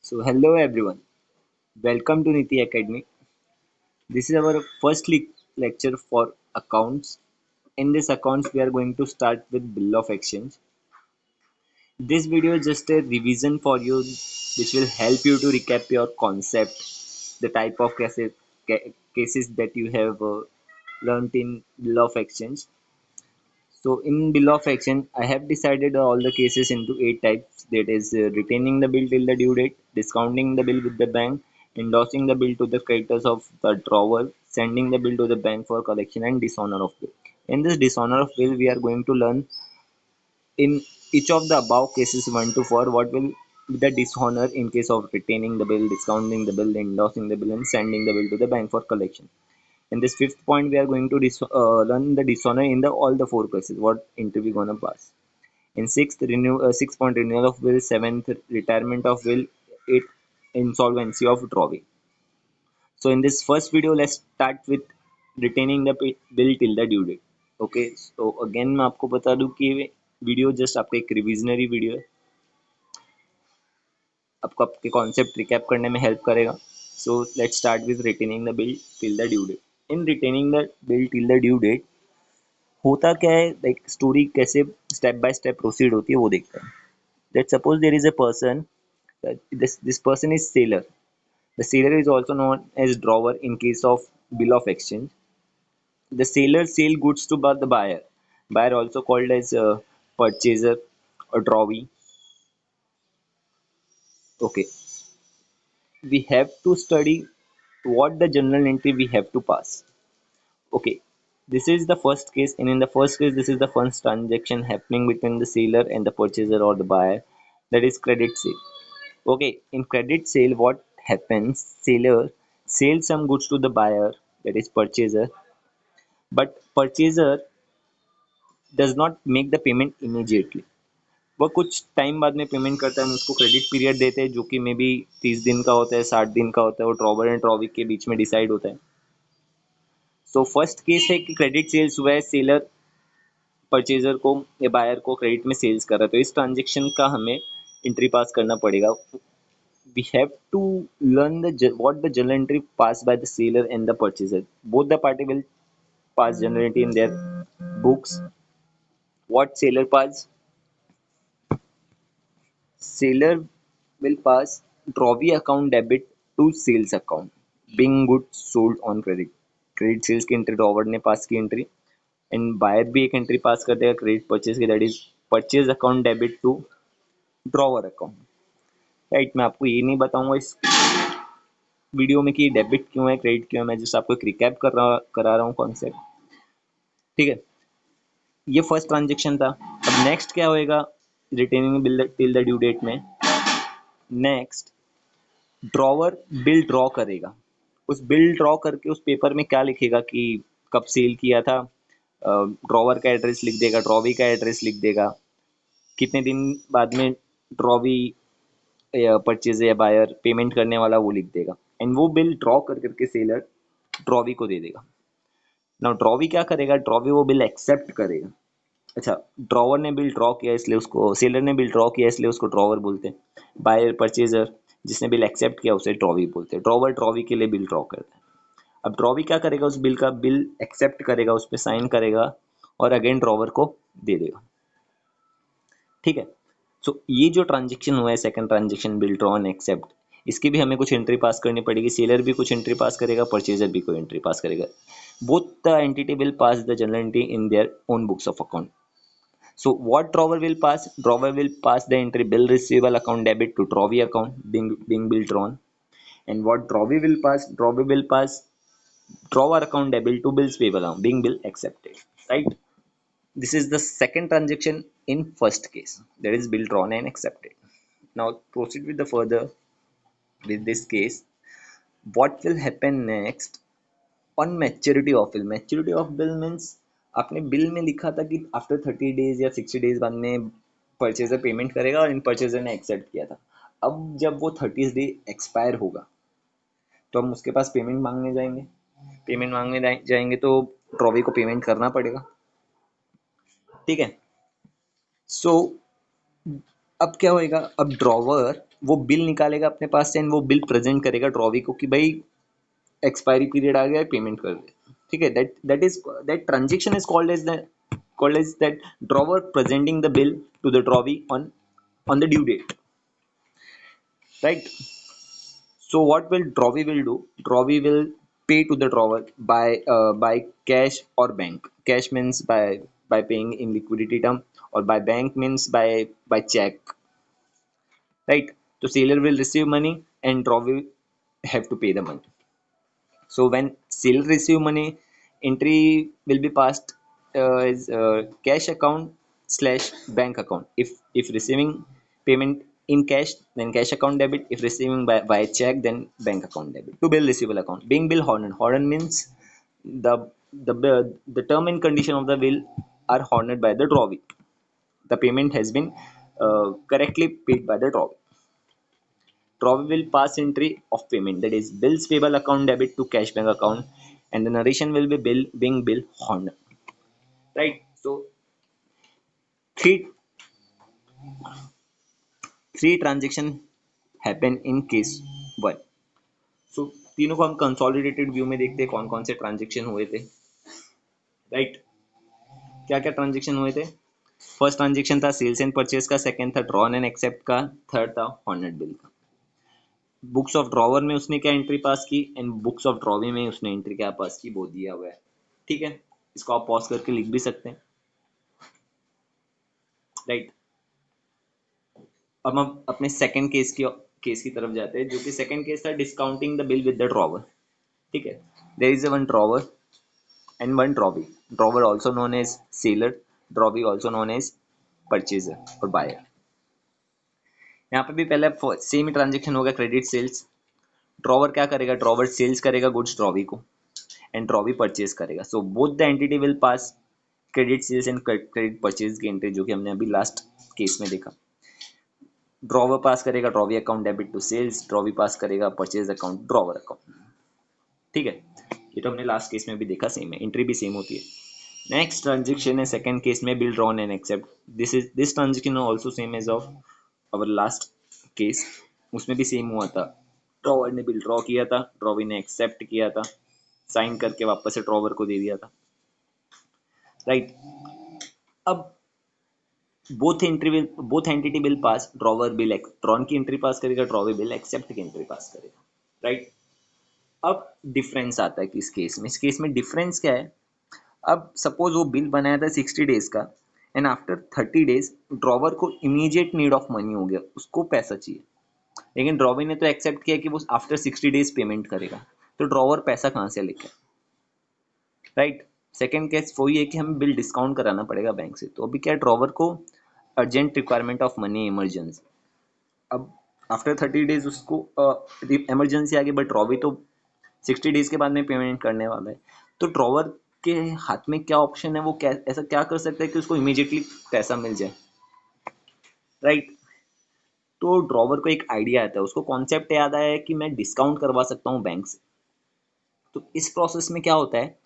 So, hello everyone. Welcome to Niti Academy. This is our first lecture for accounts. In this accounts, we are going to start with bill of exchange. This video is just a revision for you, which will help you to recap your concept, the type of cases that you have learned in bill of exchange. So in bill of exchange, I have decided all the cases into eight types. That is retaining the bill till the due date, discounting the bill with the bank, endorsing the bill to the creditors of the drawer, sending the bill to the bank for collection, and dishonor of bill. In this dishonor of bill, we are going to learn in each of the above cases 1 to 4 what will be the dishonor in case of retaining the bill, discounting the bill, endorsing the bill, and sending the bill to the bank for collection. In this fifth point, we are going to learn the dishonor in the all the four cases. What interview gonna pass? In sixth point renewal of will, seventh retirement of will, eighth insolvency of drawing. So in this first video, let's start with retaining the bill till the due date. Okay, so again मैं आपको बता दूं कि video just आपका एक revisionary video है, आपको आपके कॉन्सेप्ट रिकैप करने में हेल्प करेगा. So let's start with retaining the bill till the due date. In retaining the bill till the due date होता क्या है, लाइक स्टोरी कैसे स्टेप बाय स्टेप प्रोसीड होती है वो देखते हैं. Let suppose there is a person, this person is sailor. The sailor is also known as drawer in case of bill of exchange. The sailor sell goods to the buyer also called as purchaser or drawee. Okay, we have to study what the journal entry we have to pass. Okay, this is the first case, and in the first case, this is the first transaction happening between the seller and the purchaser or the buyer. That is credit sale. Okay, in credit sale, what happens? Seller sells some goods to the buyer, that is purchaser, but purchaser does not make the payment immediately. वह कुछ time बाद में payment करता है. हम उसको credit period देते हैं जो कि मे बी 30 दिन का होता है, 60 दिन का होता है. वो ड्रॉवर एंड ट्रॉवी के बीच में डिसाइड होता है. सो फर्स्ट केस है कि क्रेडिट सेल्स हुआ है, सेलर परचेजर को या बायर को क्रेडिट में सेल्स कर रहा है, तो इस ट्रांजेक्शन का हमें एंट्री पास करना पड़ेगा. We have to learn the what the journal entry pass by the seller and the purchaser. Both the party will pass journal entry in their books. What seller pass? Seller will pass drawee account debit to sales account, being goods sold on credit. Credit sales की entry drawer ने pass की entry, and buyer भी एक entry pass कर देगा credit purchase की, that is purchase account debit to drawer account. Right, मैं आपको ये नहीं बताऊंगा इस वीडियो में कि डेबिट क्यों है, क्रेडिट क्यों है. मैं जस्ट आपको एक रिकैप करा रहा हूँ कॉन्सेप्ट. ठीक है, ये फर्स्ट ट्रांजेक्शन था. अब नेक्स्ट क्या होएगा retaining bill till the due date में? नेक्स्ट ड्रॉवर बिल ड्रॉ करेगा. उस बिल ड्रॉ करके उस पेपर में क्या लिखेगा कि कब सेल किया था. ड्रॉवर का एड्रेस लिख देगा, ड्रॉवी का एड्रेस लिख देगा, कितने दिन बाद में ड्रॉवी परचेज या बायर पेमेंट करने वाला वो लिख देगा, एंड वो बिल ड्रॉ कर करके सेलर ड्रॉवी को दे देगा. नाउ ड्रॉवी क्या करेगा? ड्रॉवी वो बिल एक्सेप्ट करेगा. अच्छा, ड्रॉवर ने बिल ड्रॉ किया इसलिए उसको, सेलर ने बिल ड्रॉ किया इसलिए उसको ड्रॉवर बोलते हैं. बायर परचेजर जिसने बिल एक्सेप्ट किया उसे ड्रॉवी बोलते हैं. ड्रॉवर ड्रॉवी के लिए बिल ड्रॉ करता है. अब ड्रॉवी क्या करेगा? उस बिल का बिल एक्सेप्ट करेगा, उस पर साइन करेगा और अगेन ड्रॉवर को दे देगा. ठीक है, सो ये जो ट्रांजेक्शन हुआ है second transaction bill draw and accept, इसकी भी हमें कुछ एंट्री पास करनी पड़ेगी. सेलर भी कुछ एंट्री पास करेगा, परचेजर भी कोई एंट्री पास करेगा. Both the entity will pass the journal entry in their own books of account. So what drawer will pass? Drawer will pass the entry bill receivable account debit to drawee account being bill drawn. And what drawee will pass? Drawee will pass drawer account debit to bills payable account being bill accepted. Right? This is the second transaction in first case. That is bill drawn and accepted. Now proceed with the further with this case. What will happen next? On maturity of bill. Maturity of bill means आपने bill में लिखा था कि after 30 days या 60 days बाद में purchaser payment करेगा और इन परचेजर ने एक्सेप्ट किया था. अब जब वो 30 डे एक्सपायर होगा तो हम उसके पास पेमेंट मांगने जाएंगे. पेमेंट मांगने जाएंगे तो ट्रॉवी को पेमेंट करना पड़ेगा. ठीक है, सो अब क्या होएगा, अब ड्रॉवर वो बिल निकालेगा अपने पास से एंड वो बिल प्रेजेंट करेगा ड्रॉवी को कि भाई एक्सपायरी पीरियड आ गया है, पेमेंट कर दे। ठीक है, that transaction is called as that drawer presenting the bill to the drawee on the due date, right? So what will Drovey will do? Drovey will pay to the drawer by cash or bank. Cash means by paying in liquidity term, or by bank means by check, right? So seller will receive money and Drovey have to pay the money. So when seller receive money, entry will be passed as cash account slash bank account. If receiving payment in cash, then cash account debit. If receiving by check, then bank account debit. To bill receivable account. Being bill honored. Honored means the term and condition of the bill are honored by the drawee. The payment has been correctly paid by the drawee. Drawee will pass entry of payment, that is bills payable account debit to cash bank account, and the narration will be being bill honored. Right. So three three transaction happen in case one. So तीनों को हम consolidated view में देखते हैं कौन कौन से transaction हुए थे। राइट, क्या क्या ट्रांजेक्शन हुए थे? फर्स्ट ट्रांजेक्शन था सेल्स एंड परचेज का, सेकंड था ड्रॉन एंड एक्सेप्ट का, थर्ड था हॉर्नेट बिल का। बुक्स ऑफ ड्रॉवर में उसने क्या एंट्री पास की एंड बुक्स ऑफ ड्रॉवी में उसने एंट्री क्या पास की, वो दिया हुआ है। ठीक है, इसको आप पॉज करके लिख भी सकते हैं। राइट, अब हम अपने सेकंड केस की तरफ जाते हैं, जो कि सेकंड केस था discounting the bill with the drawer. ठीक है, there is one drawer and one drawee. Drawer also known as seller, drawee also known as purchaser और बायर। यहाँ पे भी पहले सेम ही ट्रांजेक्शन होगा, क्रेडिट सेल्स। ड्रॉवर क्या करेगा, ड्रॉवर सेल्स करेगा गुड्स ड्रॉवी को एंड ड्रॉवी परचेज करेगा। So both the entity will pass credit sales and credit purchase की एंट्री, जो कि हमने अभी लास्ट केस में देखा। ड्रॉवर पास करेगा drawee account debit to sales, drawee पास करेगा परचेज अकाउंट ड्रॉवर अकाउंट। ठीक है, ये तो हमने लास्ट केस में भी देखा, सेम है, एंट्री भी सेम होती है। नेक्स्ट ट्रांजेक्शन है सेकंड केस में, bill drawn and accept. This transaction also same as of our last case. उसमें भी सेम हुआ था, ड्रॉवर ने बिल ड्रॉ किया था, ड्रॉवी ने एक्सेप्ट किया था, साइन करके वापस से ड्रॉवर को दे दिया था। राइट, अब both entity bill pass, drawer bill drawn की एंट्री पास करेगा, ड्रॉवी बिल एक्सेप्ट की एंट्री पास करेगा। राइट, अब डिफरेंस आता है कि इस केस में डिफरेंस क्या है? अब सपोज वो बिल बनाया था 60 डेज का एंड आफ्टर 30 डेज ड्रॉवर को इमीडिएट नीड ऑफ मनी हो गया, उसको पैसा चाहिए। लेकिन ड्रॉवर ने तो एक्सेप्ट किया कि वो आफ्टर 60 डेज पेमेंट करेगा, तो ड्रॉवर पैसा कहाँ से लेकर? राइट, सेकेंड केस वही है कि हमें बिल डिस्काउंट कराना पड़ेगा बैंक से। तो अभी क्या, ड्रॉवर को urgent requirement of money, emergency. अब आफ्टर 30 डेज उसको इमरजेंसी आ गई, बट ड्रॉवी तो 60 डेज के बाद में पेमेंट करने वाला है। तो ड्रॉवर के हाथ में क्या ऑप्शन है, वो क्या ऐसा क्या कर सकता है कि उसको इमीडिएटली पैसा मिल जाए? राइट, तो ड्रॉवर को एक आइडिया आता है, उसको कॉन्सेप्ट याद आया है कि मैं डिस्काउंट करवा सकता हूँ बैंक से। तो इस प्रोसेस में क्या होता है,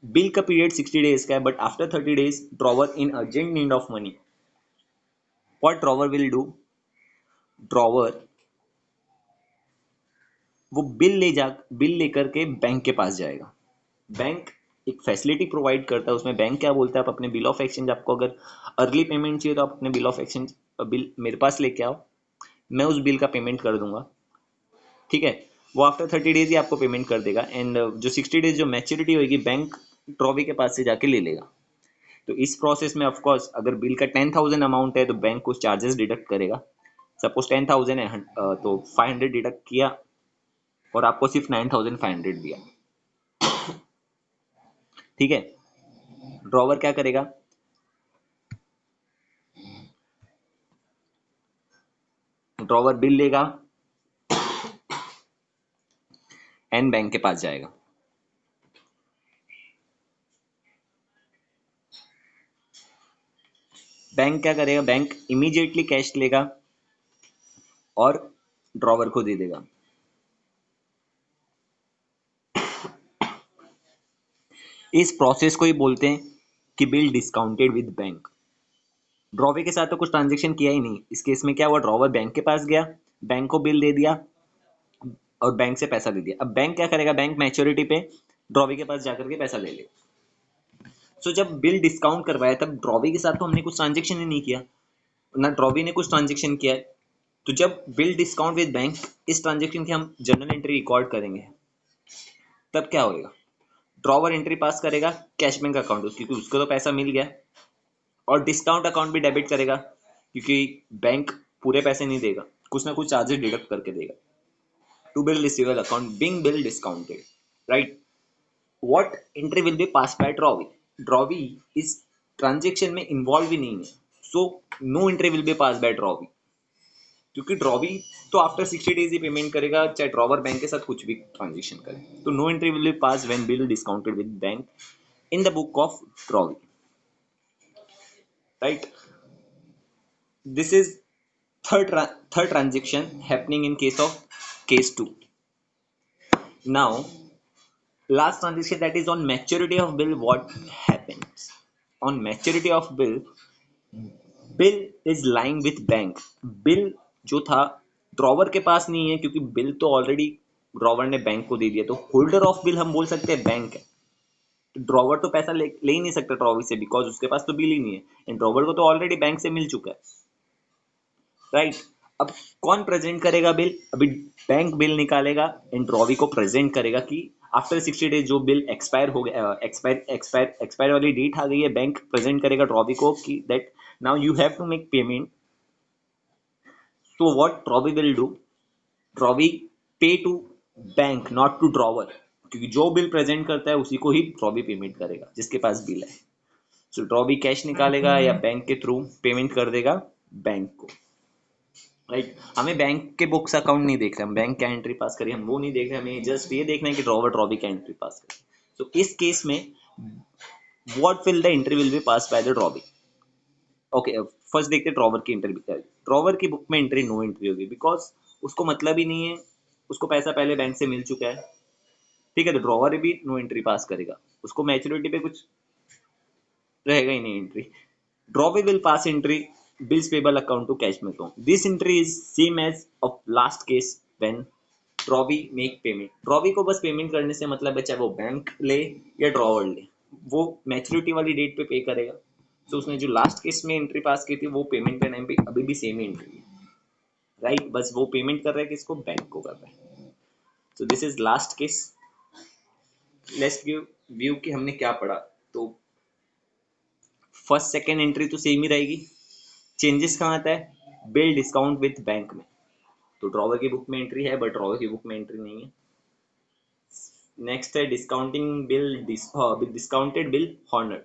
बिल का पीरियड 60 डेज का है, but after 30 days drawer in urgent need of money, what drawer will do, drawer वो बिल लेकर के बैंक के पास जाएगा। बैंक एक फैसिलिटी प्रोवाइड करता है, उसमें बैंक क्या बोलता है, आप अपने बिल ऑफ एक्सचेंज, आपको अगर अर्ली पेमेंट चाहिए तो आप अपने बिल ऑफ एक्सचेंज बिल मेरे पास लेके आओ, मैं उस बिल का पेमेंट कर दूंगा। ठीक है, वो आफ्टर 30 डेज ही आपको पेमेंट कर देगा एंड जो 60 डेज जो मैच्योरिटी होगी, बैंक ट्रॉवी के पास से जाके ले लेगा। तो इस प्रोसेस में ऑफकोर्स अगर बिल का 10,000 अमाउंट है तो बैंक कुछ चार्जेस डिडक्ट करेगा। सपोज 10,000 है, तो 500 डिडक्ट किया और आपको सिर्फ 9,500 दिया। ठीक है, ड्रॉवर क्या करेगा, ड्रॉवर बिल लेगा एंड बैंक के पास जाएगा। बैंक क्या करेगा, बैंक इमीडिएटली कैश लेगा और ड्रॉवर को दे देगा। इस प्रोसेस को ही बोलते हैं कि बिल डिस्काउंटेड विद बैंक। ड्रॉवे के साथ तो कुछ ट्रांजेक्शन किया ही नहीं। इस केस में क्या हुआ, ड्रॉवर बैंक के पास गया, बैंक को बिल दे दिया और बैंक से पैसा ले दिया। अब बैंक क्या करेगा, बैंक मैच्योरिटी पे ड्रॉवी के पास जाकर के पैसा ले ले। सो जब बिल डिस्काउंट करवाया तब ड्रॉवी के साथ तो हमने कुछ ट्रांजेक्शन ही नहीं किया, ना ड्रॉवी ने कुछ ट्रांजेक्शन किया है। तो जब बिल डिस्काउंट विद बैंक, इस ट्रांजेक्शन की हम जर्नल एंट्री रिकॉर्ड करेंगे, तब क्या होएगा, ड्रॉवर एंट्री पास करेगा कैश बैंक अकाउंट, क्योंकि उसको तो पैसा मिल गया, और डिस्काउंट अकाउंट भी डेबिट करेगा क्योंकि बैंक पूरे पैसे नहीं देगा, कुछ ना कुछ चार्जेस डिडक्ट करके देगा। To bill receivable account being bill discounted, right. What entry will be pass by drawee, drawee इस ट्रांजेक्शन में इन्वॉल्व ही नहीं है, so no entry will be pass by drawee, क्योंकि ड्रॉवी तो आफ्टर 60 days ही पेमेंट करेगा, चाहे ड्रॉवर बैंक के साथ कुछ भी ट्रांजेक्शन करे। तो no entry will be pass when bill discounted with bank in the book of drawee, right. This is third transaction happening in case of case 2. Now, last transaction, that is on maturity of bill. What happens on maturity of bill? Bill is lying with bank. Bill जो था drawer के पास नहीं है, क्योंकि bill तो already drawer ने bank को दे दिया, तो होल्डर ऑफ बिल हम बोल सकते हैं बैंक है। ड्रॉवर तो पैसा ले ही नहीं सकता ड्रॉवर से, बिकॉज उसके पास तो बिल ही नहीं है, एंड ड्रॉवर को तो ऑलरेडी बैंक से मिल चुका है, राइट। अब कौन प्रेजेंट करेगा बिल, अभी बैंक बिल निकालेगा एंड ड्रॉवी को प्रेजेंट करेगा कि आफ्टर 60 days जो बिल एक्सपायर हो गया, एक्सपायर वाली डेट आ गई है, बैंक प्रेजेंट करेगा ड्रॉवी को कि that now you have to make payment. So what drawee will do, drawee pay to bank not to drawer, क्योंकि जो बिल प्रेजेंट करता है उसी को ही ड्रॉवी पेमेंट करेगा जिसके पास बिल है। सो ड्रॉवी कैश निकालेगा या बैंक के थ्रू पेमेंट कर देगा बैंक को, राइट। हमें बैंक के बुक्स अकाउंट नहीं देख रहे, हम बैंक क्या एंट्री पास करें हम वो नहीं देख रहे, हमें जस्ट ये देखना है कि ड्रॉवर ड्रॉवी क्या एंट्री पास करे। सो इस केस में what will the entry will be pass by the drawee. Okay, first देखते हैं ड्रॉवर की एंट्री क्या है। ड्रॉवर की बुक में एंट्री नो एंट्री होगी, बिकॉज उसको मतलब ही नहीं है, उसको पैसा पहले बैंक से मिल चुका है, ठीक है। तो ड्रॉवर भी नो एंट्री पास करेगा, उसको मैच्योरिटी पे कुछ रहेगा ही नहीं entry. Drawby will pass entry bills payable account to cash account. This entry is same as of last case when Drawby make payment. Drawby को बस पेमेंट करने से मतलब है, चाहे वो बैंक ले या ड्रॉवर ले, वो मैच्योरिटी वाली डेट पे पे करेगा। तो उसने जो लास्ट केस में एंट्री पास की थी वो पेमेंट के टाइम पे अभी भी सेम ही एंट्री है, राइट। बस वो पेमेंट कर रहा है किसको, बैंक को कर रहा है। So this is last case. Let's give view कि हमने क्या पढ़ा। तो फर्स्ट सेकेंड एंट्री तो सेम ही रहेगी, चेंजेस कहाँ आता है, बिल डिस्काउंट विथ बैंक में। तो ड्रॉवर की बुक में एंट्री है बट ड्रॉवर की बुक में एंट्री नहीं है। नेक्स्ट है discounting bill, discounted bill honour,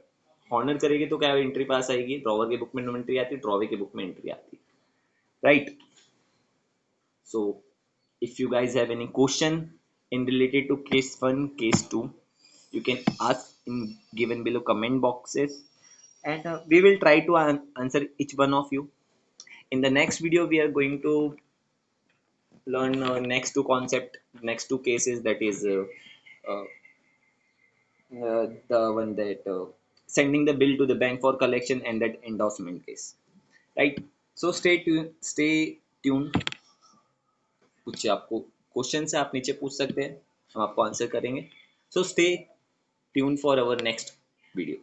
honour करेगी तो क्या एंट्री पास आएगी, ड्रॉवर की बुक में नो एंट्री आती है, ड्रॉवर की बुक में एंट्री आती है, right. So if you guys have any question in related to case 1 case 2, you can ask in given below comment boxes, and we will try to answer each one of you. In the next video we are going to learn next two concept, next two cases, that is uh, the one that sending the bill to the bank for collection and that endorsement case, right. So stay tuned, कुछ आपको question है आप नीचे पूछ सकते हैं, हम आपको आंसर करेंगे। So stay tune for our next video.